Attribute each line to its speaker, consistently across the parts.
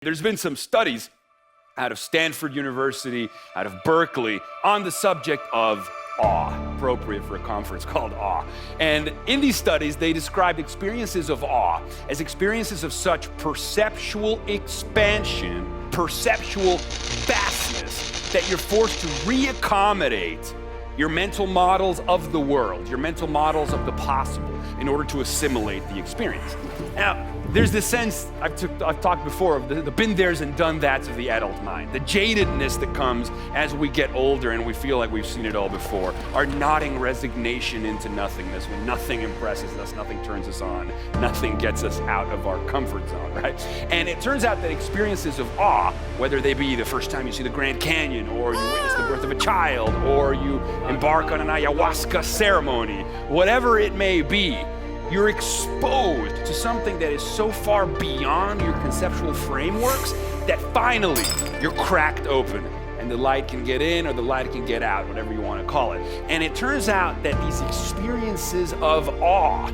Speaker 1: There's been some studies out of Stanford University, out of Berkeley, on the subject of awe, appropriate for a conference called Awe. And in these studies, they described experiences of awe as experiences of such perceptual expansion, perceptual vastness, that you're forced to reaccommodate your mental models of the world, your mental models of the possible, in order to assimilate the experience. Now, there's this sense, I've talked before, of the been there's and done that's of the adult mind, the jadedness that comes as we get older and we feel like we've seen it all before, our nodding resignation into nothingness when nothing impresses us, nothing turns us on, nothing gets us out of our comfort zone, right? And it turns out that experiences of awe, whether they be the first time you see the Grand Canyon, or you witness the birth of a child, or you embark on an ayahuasca ceremony, whatever it may be, you're exposed to something that is so far beyond your conceptual frameworks that finally you're cracked open and the light can get in or the light can get out, whatever you want to call it. And it turns out that these experiences of awe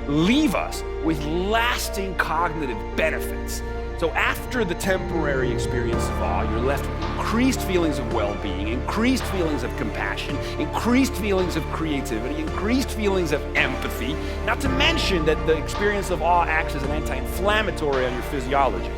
Speaker 1: leave us with lasting cognitive benefits. So after the temporary experience of awe, you're left with increased feelings of well-being, increased feelings of compassion, increased feelings of creativity, increased feelings of empathy, not to mention that the experience of awe acts as an anti-inflammatory on your physiology.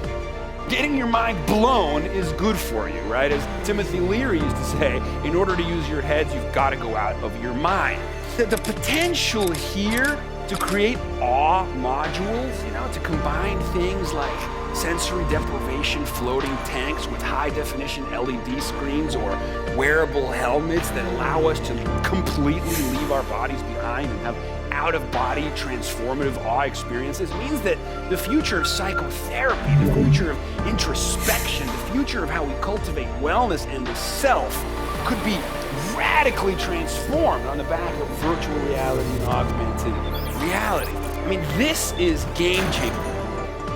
Speaker 1: Getting your mind blown is good for you, right? As Timothy Leary used to say, in order to use your heads, you've got to go out of your mind. The potential here to create awe modules, to combine things like sensory deprivation floating tanks with high-definition LED screens, or wearable helmets that allow us to completely leave our bodies behind and have out-of-body transformative awe experiences, means that the future of psychotherapy, the future of introspection, the future of how we cultivate wellness and the self could be radically transformed on the back of virtual reality and augmented reality. I mean, this is game-changing.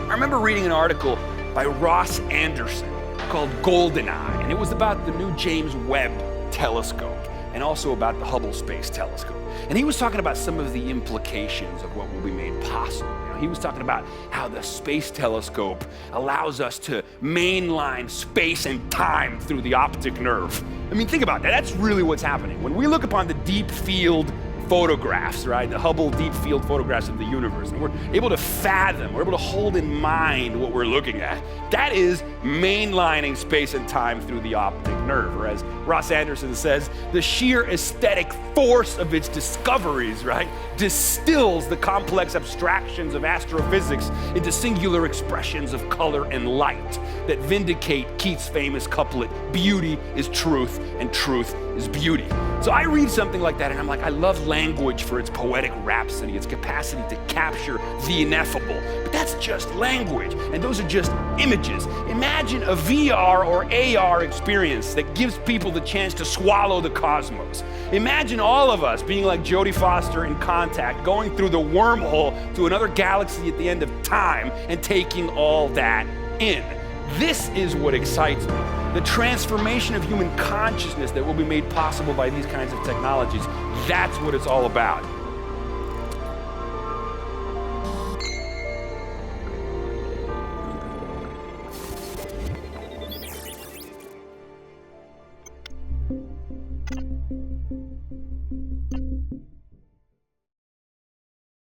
Speaker 1: I remember reading an article by Ross Anderson called GoldenEye, and it was about the new James Webb telescope and also about the Hubble Space Telescope. And he was talking about some of the implications of what will be made possible. He was talking about how the space telescope allows us to mainline space and time through the optic nerve. I mean, think about that. That's really what's happening. When we look upon the deep field photographs, right? The Hubble deep field photographs of the universe, and we're able to fathom, we're able to hold in mind what we're looking at. That is mainlining space and time through the optic nerve, or as Ross Anderson says, the sheer aesthetic force of its discoveries, right, distills the complex abstractions of astrophysics into singular expressions of color and light that vindicate Keats' famous couplet, beauty is truth and truth is beauty. So I read something like that and I'm like, I love language for its poetic rhapsody, its capacity to capture the ineffable. But that's just language, and those are just images. Imagine a VR or AR experience that gives people the chance to swallow the cosmos. Imagine all of us being like Jodie Foster in Contact, going through the wormhole to another galaxy at the end of time and taking all that in. This is what excites me. The transformation of human consciousness that will be made possible by these kinds of technologies. That's what it's all about.